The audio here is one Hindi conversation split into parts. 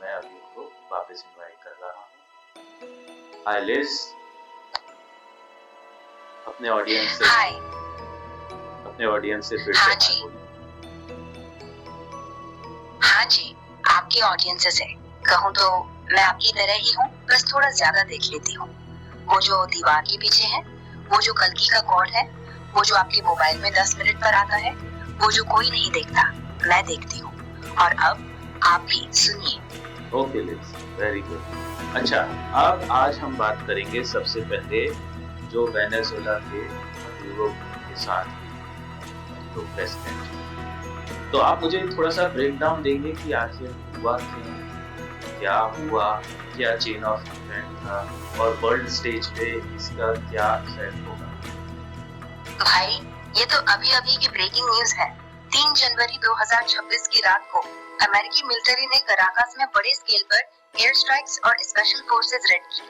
मैं अभी उनको वापस इनवाइट कर रहा हूँ। हाय लिज, अपने ऑडियंस से हाय। अपने ऑडियंस से फिर से हाँ हाय जी। बोलिए। हाँ जी, आपकी ऑडियंस से कहूँ तो मैं आपकी तरह ही हूँ, बस थोड़ा ज्यादा देख लेती हूँ। वो जो दीवार के पीछे है, वो जो कल्कि का कॉल है, वो जो आपके मोबाइल में 10 मिनट पर आता है, वो जो कोई नहीं देखता, मैं देखती हूँ। और अब आप भी सुनिए। ओके लिज, वेरी गुड। अच्छा, अब आज हम बात करेंगे सबसे पहले जो वेनेजुएला के मडूरो के साथ हुई, जो प्रेसिडेंट। तो आप मुझे थोड़ा सा ब्रेक डाउन देंगे कि आखिर हुआ क्यों, क्या हुआ, क्या चेन ऑफ इवेंट था और वर्ल्ड स्टेज पे इसका क्या इफेक्ट होगा। भाई, ये तो अभी अभी की ब्रेकिंग न्यूज है। 3 जनवरी 2026 की रात को अमेरिकी मिलिट्री ने कराकास में बड़े स्केल पर एयर स्ट्राइक्स और स्पेशल फोर्सेस रेड की।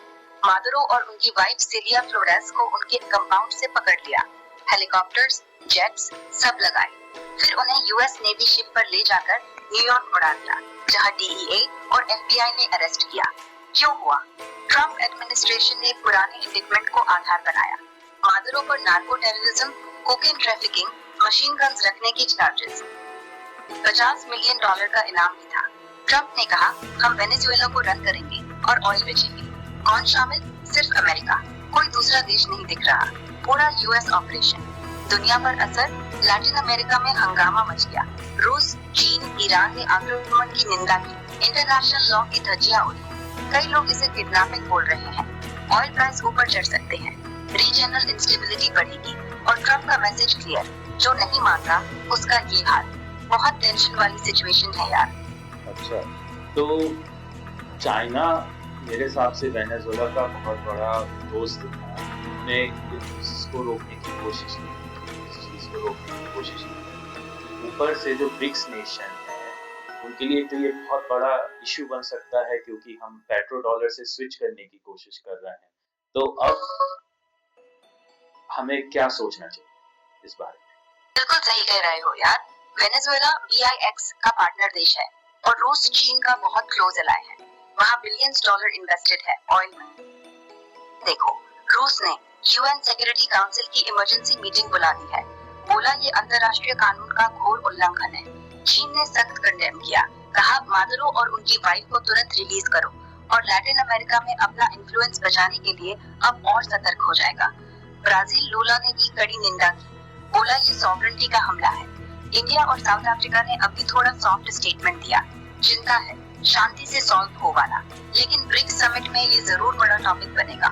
मादुरो और उनकी वाइफ सिलिया फ्लोरेस को उनके कंपाउंड से पकड़ लिया। हेलीकॉप्टर्स, जेट्स सब लगाए। फिर उन्हें यूएस नेवी शिप पर ले जाकर न्यूयॉर्क उड़ा दिया, जहां डीईए और एफबीआई ने अरेस्ट किया। क्यों हुआ? ट्रम्प एडमिनिस्ट्रेशन ने पुराने इंडिक्टमेंट को आधार बनाया। मादुरो पर narco terrorism, cocaine trafficking, machine guns रखने की चार्जेस। $50 मिलियन का इनाम भी था। ट्रम्प ने कहा, हम वेनेजुएला को रन करेंगे और ऑयल बेचेंगे। कौन शामिल? सिर्फ अमेरिका, कोई दूसरा देश नहीं दिख रहा। पूरा यूएस ऑपरेशन। दुनिया पर असर? लैटिन अमेरिका में हंगामा मच गया। रूस, चीन, ईरान ने आक्रमण की निंदा की। इंटरनेशनल लॉ की धज्जियां उड़ी। कई लोग इसे किडनैपिंग बोल रहे हैं। ऑयल प्राइस ऊपर चढ़ सकते हैं, रीजनल इंस्टेबिलिटी बढ़ेगी और ट्रम्प का मैसेज क्लियर, जो नहीं मानता उसका ये हाल। बहुत टेंशन वाली सिचुएशन है यार। अच्छा, तो चाइना मेरे हिसाब से वेनेजुएला का बहुत बड़ा दोस्त था। उन्होंने इस को रोकने की कोशिश नहीं की, इस चीज को रोकने की कोशिश नहीं की। ऊपर से जो ब्रिक्स नेशन है, उनके लिए तो ये बहुत बड़ा इश्यू बन सकता है, क्योंकि हम पेट्रो डॉलर से स्विच करने की कोशिश कर रहे हैं। तो अब हमें क्या सोचना चाहिए इस बारे में? बिल्कुल सही कह रहे हो यार। वेनेजुएला बीआईएक्स का पार्टनर देश है और रूस चीन का बहुत क्लोज अलाय है। वहाँ बिलियंस डॉलर इन्वेस्टेड है ऑयल में। देखो, रूस ने यूएन सिक्योरिटी काउंसिल की इमरजेंसी मीटिंग बुला दी है। बोला ये अंतर्राष्ट्रीय कानून का घोर उल्लंघन है। चीन ने सख्त कंडेम किया, कहा मादुरो और उनकी वाइफ को तुरंत रिलीज करो और लैटिन अमेरिका में अपना इन्फ्लुएंस बचाने के लिए अब और सतर्क हो जाएगा। ब्राजील लूला ने भी कड़ी निंदा की, बोला ये सॉवरेनिटी का हमला है। इंडिया और साउथ अफ्रीका ने अभी थोड़ा सॉफ्ट स्टेटमेंट दिया, चिंता है, शांति से सॉल्व हो वाला, लेकिन ब्रिक्स समिट में ये जरूर बड़ा टॉपिक बनेगा।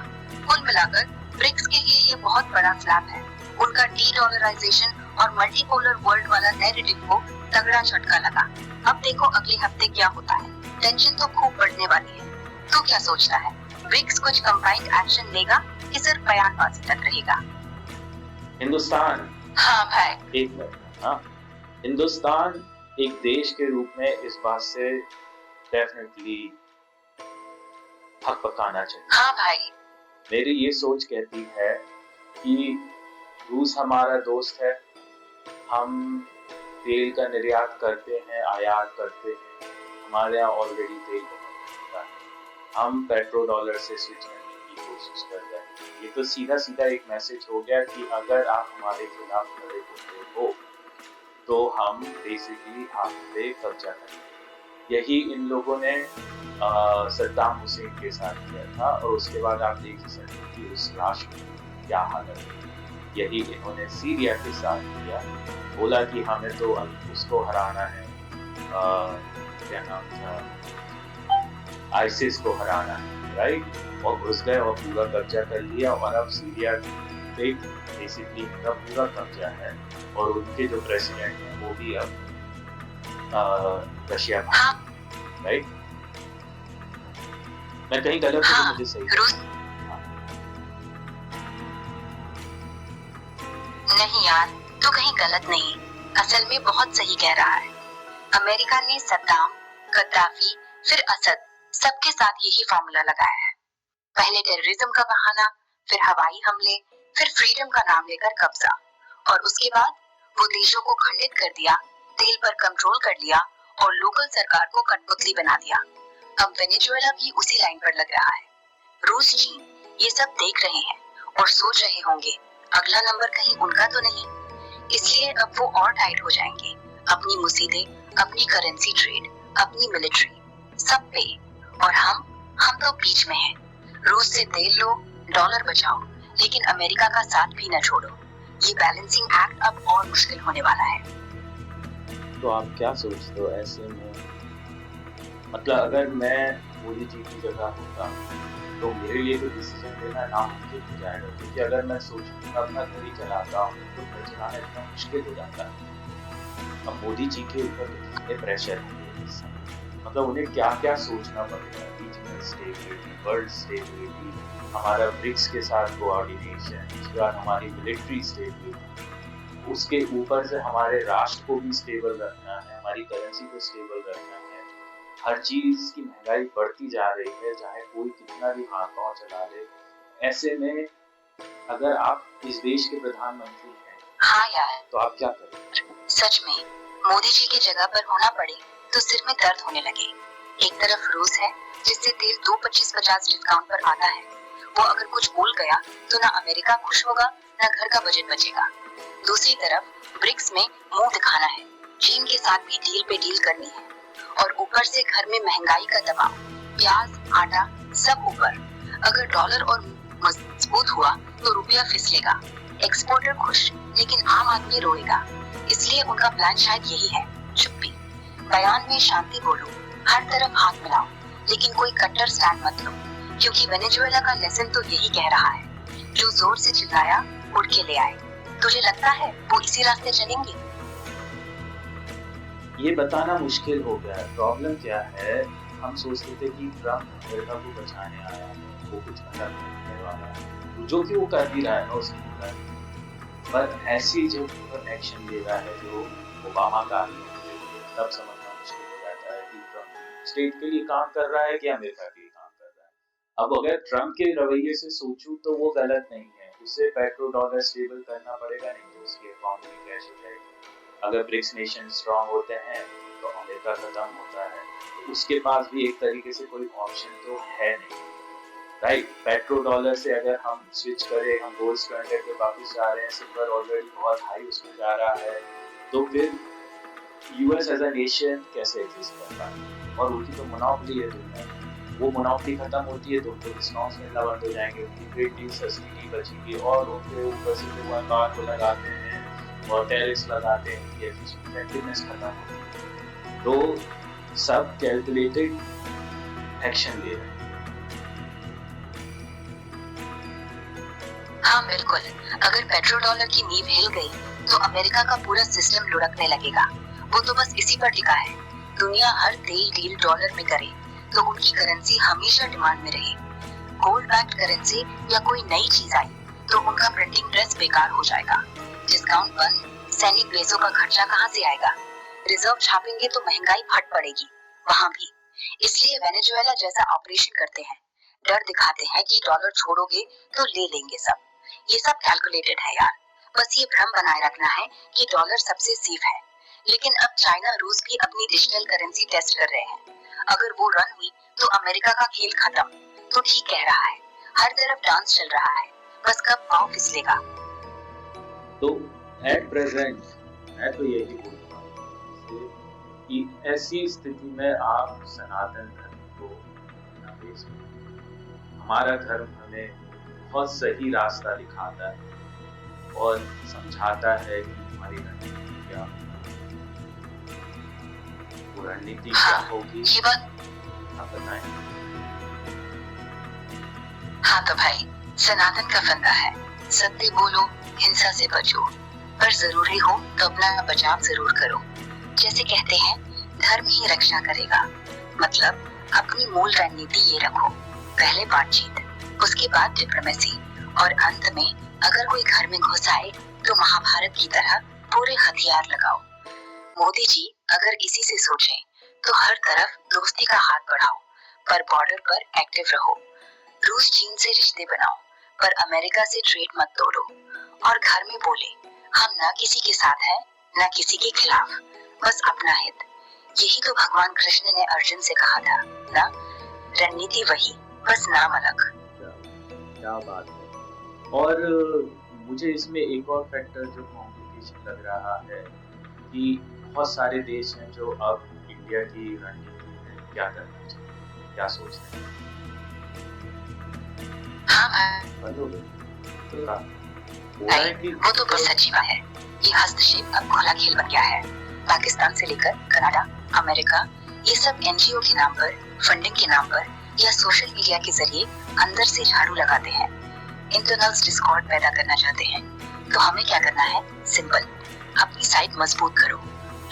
कुल मिलाकर ब्रिक्स के लिए ये बहुत बड़ा फ्लैप है। उनका डी-डॉलराइजेशन और मल्टीपोलर वर्ल्ड वाला नैरेटिव को तगड़ा झटका लगा। अब देखो अगले हफ्ते क्या होता है। टेंशन तो खूब बढ़ने वाली है। तू क्या सोचता है? ब्रिक्स कुछ कंबाइंड एक्शन लेगा कि सिर्फ बयानबाजी तक रहेगा? हिंदुस्तान हाँ भाई। एक मिनट, हाँ, हिंदुस्तान एक देश के रूप में इस बात से डेफिनेटली हक पकाना चाहिए। हाँ भाई। मेरी ये सोच कहती है कि रूस हमारा दोस्त है। हम तेल का निर्यात करते हैं, आयात करते हैं। हमारे यहाँ ऑलरेडी तेल बहुत महंगा है। हम पेट्रो डॉलर से स्विच करने की कोशिश कर रहे हैं। ये तो सीधा सीधा एक मैसेज हो गया कि अगर आप हमारे खिलाफ खड़े होते हो तो हम बेसिकली आप पे कब्जा करेंगे। यही इन लोगों ने सद्दाम हुसैन के साथ किया था और उसके बाद आप देख सकते हैं कि उस राष्ट्र की क्या हालत है। यही इन्होंने सीरिया के साथ किया। बोला कि हमें तो उसको हराना है, क्या नाम था, आईसिस को हराना है, राइट? और घुस गए और पूरा कब्जा कर लिया और अब सीरिया पे बेसिकली उनका पूरा कब्जा है और उनके जो प्रेसिडेंट हैं वो भी अब रशिया में, राइट? मैं कहीं गलत हूँ तो मुझे सही नहीं यार, तो कहीं गलत नहीं, असल में बहुत सही कह रहा है। अमेरिका ने सद्दाम, गद्दाफी, फिर असद, सबके साथ यही फॉर्मूला लगाया है। पहले टेररिज्म का बहाना, फिर हवाई हमले, फिर फ्रीडम का नाम लेकर कब्जा, और उसके बाद वो देशों को खंडित कर दिया, तेल पर कंट्रोल कर लिया और लोकल सरकार को कठपुतली बना दिया। अब वेनेजुएला भी उसी लाइन पर लग रहा है। रूस, चीन ये सब देख रहे हैं और सोच रहे होंगे अगला नंबर कहीं उनका तो नहीं। इसलिए अब वो और टाइट हो जाएंगे, अपनी मुसीबतें, अपनी करेंसी ट्रेड, अपनी मिलिट्री, सब पे। और हम तो बीच में हैं। रूस से तेल लो, डॉलर बचाओ, लेकिन अमेरिका का साथ भी न छोड़ो। ये बैलेंसिंग एक्ट अब और मुश्किल होने वाला है। तो आप क्या सोचते हो ऐसे में? मतलब अगर मैं मोदी जी की जगह होता तो मेरे लिए तो डिसीजन लेना नामुमकिन हो जाएगा, क्योंकि अगर मैं सोचूं मैं अपना घर ही चलाता हूँ तो घर चलाना इतना मुश्किल हो जाता है। अब मोदी जी के ऊपर तो कितने प्रेशर है इस समय। मतलब उन्हें क्या क्या सोचना पड़ेगा, रीजनल स्टेबिलिटी, वर्ल्ड स्टेबिलिटी, हमारा ब्रिक्स के साथ कोऑर्डिनेशन, उसके बाद हमारी मिलिट्री स्टेबिलिटी, उसके ऊपर से हमारे राष्ट्र को भी स्टेबल रखना है, हमारी करेंसी को स्टेबल रखना है। हर चीज की महंगाई बढ़ती जा रही है, चाहे कोई कितना भी हाथ पांव चला ले। ऐसे में अगर आप इस देश के प्रधानमंत्री हैं, हाँ यार, तो आप क्या करें? सच में मोदी जी की जगह पर होना पड़े तो सिर में दर्द होने लगे। एक तरफ रूस है जिससे तेल 2.25-50 डिस्काउंट पर आता है। वो अगर कुछ बोल गया तो ना अमेरिका खुश होगा, ना घर का बजट बचेगा। दूसरी तरफ ब्रिक्स में मुंह दिखाना है, चीन के साथ भी डील पे डील करनी है, और ऊपर से घर में महंगाई का दबाव, प्याज, आटा सब ऊपर। अगर डॉलर और मजबूत हुआ तो रुपया फिसलेगा, एक्सपोर्टर खुश, लेकिन आम आदमी रोएगा। इसलिए उनका प्लान शायद यही है, चुप्पी। बयान में शांति बोलो, हर तरफ हाथ मिलाओ, लेकिन कोई कट्टर स्टैंड मत लो, क्योंकि वेनेजुएला का लेसन तो यही कह रहा है, जो जोर से चिल्लाया उड़ के ले आए। तुझे लगता है वो इसी रास्ते चलेंगे? ये बताना मुश्किल हो गया। प्रॉब्लम क्या है, हम सोचते थे कि ट्रम्प अमेरिका को बचाने आया है, वो कुछ अलग करने वाला है, जो कि वो कर भी रहा है ना उसकी तरह। पर ऐसी जो एक्शन ले रहा है जो ओबामा का, तब समझना मुश्किल हो जाता है कि ट्रम्प स्टेट के लिए काम कर रहा है कि अमेरिका के लिए काम कर रहा है। अब अगर ट्रम्प के रवैये से सोचूं तो वो गलत नहीं है, उसे पेट्रो डॉलर स्टेबल करना पड़ेगा, नहीं तो उसकी इकोनॉमी क्रैश हो जाएगी। अगर ब्रिक्स नेशन स्ट्रांग होते हैं तो अमेरिका खत्म होता है, तो उसके पास भी एक तरीके से कोई ऑप्शन तो है नहीं, राइट? पेट्रो डॉलर से अगर हम स्विच करें, हम गोल्ड स्टैंडर्ड पे वापस जा रहे हैं, सिल्वर ऑलरेडी बहुत हाई उसमें जा रहा है, तो फिर यूएस एज अ नेशन कैसे एग्जिस्ट कर रहा है? और उनकी तो मोनोपोली है दुनिया में। वो मोनोपोली खत्म होती है तो उनको डिस्काउंट्स मिलना बंद हो जाएंगे, उनकी ट्रेड डील सस्ती नहीं बचेगी, और उनके ऊपर से जो व्यापार को लगाते हैं और टैरिफ्स लगाते हैं, उनकी इफेक्टिवनेस खत्म होती है। तो सब कैलकुलेटेड एक्शन ले रहे हैं। हाँ बिल्कुल, अगर पेट्रो डॉलर की नींव हिल गई तो अमेरिका का पूरा सिस्टम लुढ़कने लगेगा। वो तो बस इसी पर टिका है। दुनिया हर तेल डील डॉलर में करे तो उनकी करेंसी हमेशा डिमांड में रहे। गोल्ड बैक्ड करेंसी या कोई नई चीज आई तो उनका प्रिंटिंग प्रेस बेकार हो जाएगा, डिस्काउंट बंद, सैनिक बेसों का खर्चा कहाँ से आएगा? रिजर्व छापेंगे तो महंगाई फट पड़ेगी वहाँ भी। इसलिए वेनेजुएला जैसा ऑपरेशन करते हैं, डर दिखाते हैं कि डॉलर छोड़ोगे तो ले लेंगे सब। ये सब कैलकुलेटेड है यार, बस ये भ्रम बनाए रखना है कि डॉलर सबसे सेफ है। लेकिन अब चाइना, रूस भी अपनी डिजिटल करेंसी टेस्ट कर रहे हैं। अगर वो रन हुई तो अमेरिका का खेल खत्म। तो ठीक कह रहा है, हर तरफ डांस चल रहा है, बस कब पांव फिसलेगा। तो एट प्रेजेंट मैं तो यही बोलूँगा कि ऐसी स्थिति में आप सनातन धर्म को अपना बेस करें। हमारा धर्म हमें बहुत सही रास्ता दिखाता है और समझाता है कि हमारी रणनीति क्या होगी। वो रणनीति क्या होगी, ये बात आप बताएं। हाँ तो भाई, सनातन का फंदा है, सत्य बोलो, हिंसा से बचो, पर जरूरी हो तो अपना बचाव जरूर करो। जैसे कहते हैं, धर्म ही रक्षा करेगा। मतलब अपनी मूल रणनीति ये रखो, पहले बातचीत, उसके बाद डिप्लोमेसी, और अंत में अगर कोई घर में घुस आए तो महाभारत की तरह पूरे हथियार लगाओ। मोदी जी अगर इसी से सोचें तो हर तरफ दोस्ती का हाथ बढ़ाओ, पर बॉर्डर पर एक्टिव रहो। रूस चीन से रिश्ते बनाओ, पर अमेरिका से ट्रेड मत तोड़ो। और घर में बोले, हम ना किसी के साथ हैं, ना किसी के खिलाफ, बस अपना हित। यही तो भगवान कृष्ण ने अर्जुन से कहा था ना, रणनीति वही, बस नाम अलग। क्या बात है। और मुझे इसमें एक और फैक्टर जो कॉम्प्लिकेशन लग रहा है कि बहुत सारे देश हैं जो अब इंडिया की रणनीति में क्या करना चाहिए, क्या सोच रहे हैं। हाँ भाई, वो तो बस सच्ची बात है। ये हस्तक्षेप अब खुला खेल बन गया है। पाकिस्तान से लेकर कनाडा, अमेरिका, ये सब एनजीओ के नाम पर, फंडिंग के नाम पर या सोशल मीडिया के जरिए अंदर से झाड़ू लगाते हैं, इंटरनल डिस्कॉर्ड पैदा करना चाहते हैं। तो हमें क्या करना है? सिंपल, अपनी साइट मजबूत करो,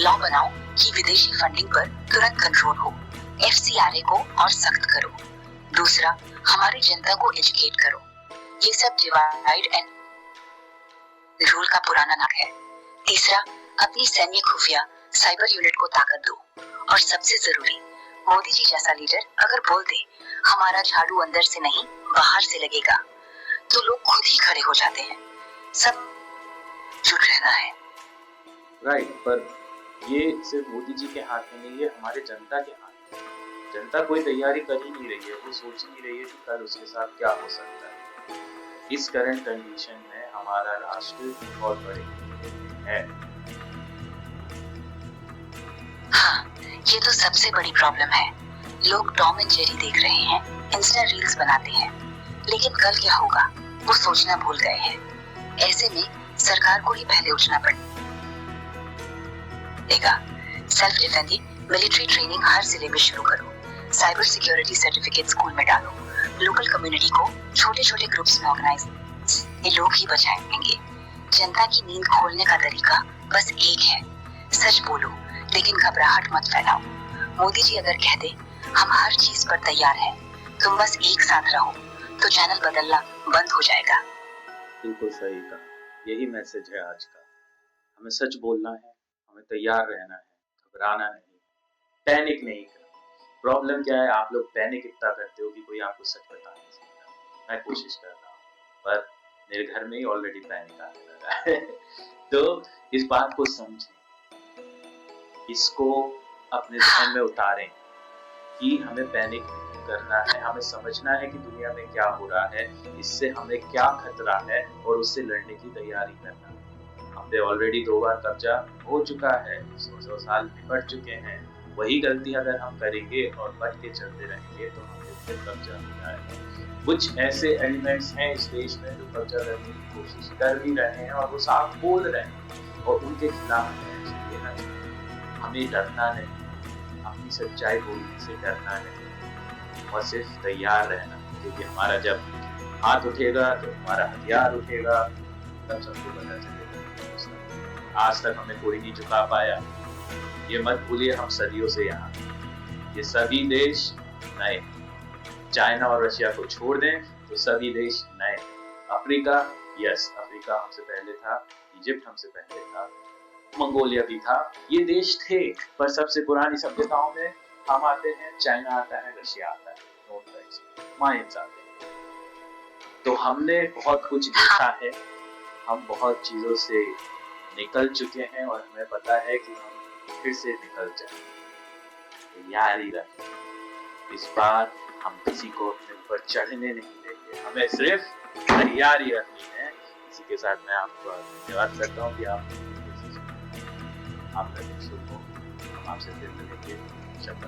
लॉ बनाओ कि विदेशी फंडिंग पर तुरंत कंट्रोल हो, एफसीआरए को और सख्त करो। दूसरा, हमारी जनता को एजुकेट करो। ये सब डिवाइड एंड रूल का पुराना नाटक है। तीसरा, अपनी सैन्य खुफिया साइबर यूनिट को ताकत दो। और सबसे जरूरी, मोदी जी जैसा लीडर अगर बोल दे हमारा झाड़ू अंदर से नहीं बाहर से लगेगा, तो लोग खुद ही खड़े हो जाते हैं। सब चुप रहना है। राइट, पर ये सिर्फ मोदी जी के हाथ में नहीं है, हमारे जनता के हाथ में। जनता कोई तैयारी कर ही नहीं रही है, वो सोच ही नहीं रही है कि कल उसके साथ क्या हो सकता है। इस करंट कंडीशन में हमारा राष्ट्र बहुत बड़े है। हाँ, ये तो सबसे बड़ी प्रॉब्लम है। लोग टॉम एंड जेरी देख रहे हैं, इंस्टा रील्स बनाते हैं, लेकिन कल क्या होगा वो सोचना भूल गए हैं। ऐसे में सरकार को ही पहले उठना पड़ेगा। सेल्फ डिफेंस, मिलिट्री ट्रेनिंग हर जिले में शुरू करो, साइबर सिक्योरिटी सर्टिफिकेट स्कूल में डालो, लोकल कम्युनिटी को छोटे छोटे ग्रुप्स में ऑर्गेनाइज, ये लोग ही बचाएंगे। जनता की नींद खोलने का तरीका बस एक है, सच बोलो लेकिन घबराहट मत फैलाओ। मोदी जी अगर कह दे हम हर चीज पर तैयार हैं, तुम बस एक साथ रहो, तो चैनल बदलना बंद हो जाएगा। बिल्कुल सही कहा, यही मैसेज है आज का। हमें सच बोलना है, हमें तैयार रहना है, घबराना नहीं, पैनिक नहीं करना। प्रॉब्लम क्या है, आप लोग पैनिक इतना करते हो कि कोई आपको सच बता नहीं सकता। मैं कोशिश कर रहा हूँ, पर मेरे घर में ही ऑलरेडी पैनिक आने लगा है। तो इस बात को समझें, इसको अपने ध्यान में उतारें कि हमें पैनिक नहीं करना है, हमें समझना है कि दुनिया में क्या हो रहा है, इससे हमें क्या खतरा है और उससे लड़ने की तैयारी करना है। हम पे ऑलरेडी 2 बार कब्जा हो चुका है, 100 साल निपट चुके हैं। वही गलती अगर हम करेंगे और बच के चलते रहेंगे तो हमें फिर कब्जा हो जाएगा। कुछ ऐसे एलिमेंट्स हैं इस देश में जो कब्जा करने की कोशिश कर भी रहे हैं और वो साफ बोल रहे हैं, और उनके खिलाफ हमें एक्शन लेना चाहिए। हमें डरना नहीं, अपनी सच्चाई बोलने से डरना नहीं, और सिर्फ तैयार रहना, क्योंकि हमारा जब हाथ उठेगा तो हमारा हथियार उठेगा, तब सबको पता चलेगा। आज तक हमें कोई नहीं झुका पाया, ये मत भूलिए, हम सदियों से यहाँ। ये सभी देश नए, चाइना और रशिया को छोड़ दें तो सभी देश नए। अफ्रीका, यस, अफ्रीका हमसे पहले था, इजिप्ट हमसे पहले था, मंगोलिया भी था, ये देश थे। पर सबसे पुरानी सभ्यताओं में हम आते हैं, चाइना आता है, रशिया आता है, मायंस आते हैं। तो हमने बहुत कुछ देखा है, हम बहुत चीजों से निकल चुके हैं और हमें पता है कि हम फिर से निकल जाएंगे। तैयारी रखें, इस बार हम किसी को अपने ऊपर चढ़ने नहीं देंगे, हमें सिर्फ तैयारी रखनी है। इसी के साथ मैं आपको धन्यवाद करता हूँ कि आपका दिन शुभ हो। हम आपसे फिर मिलेंगे। शब्द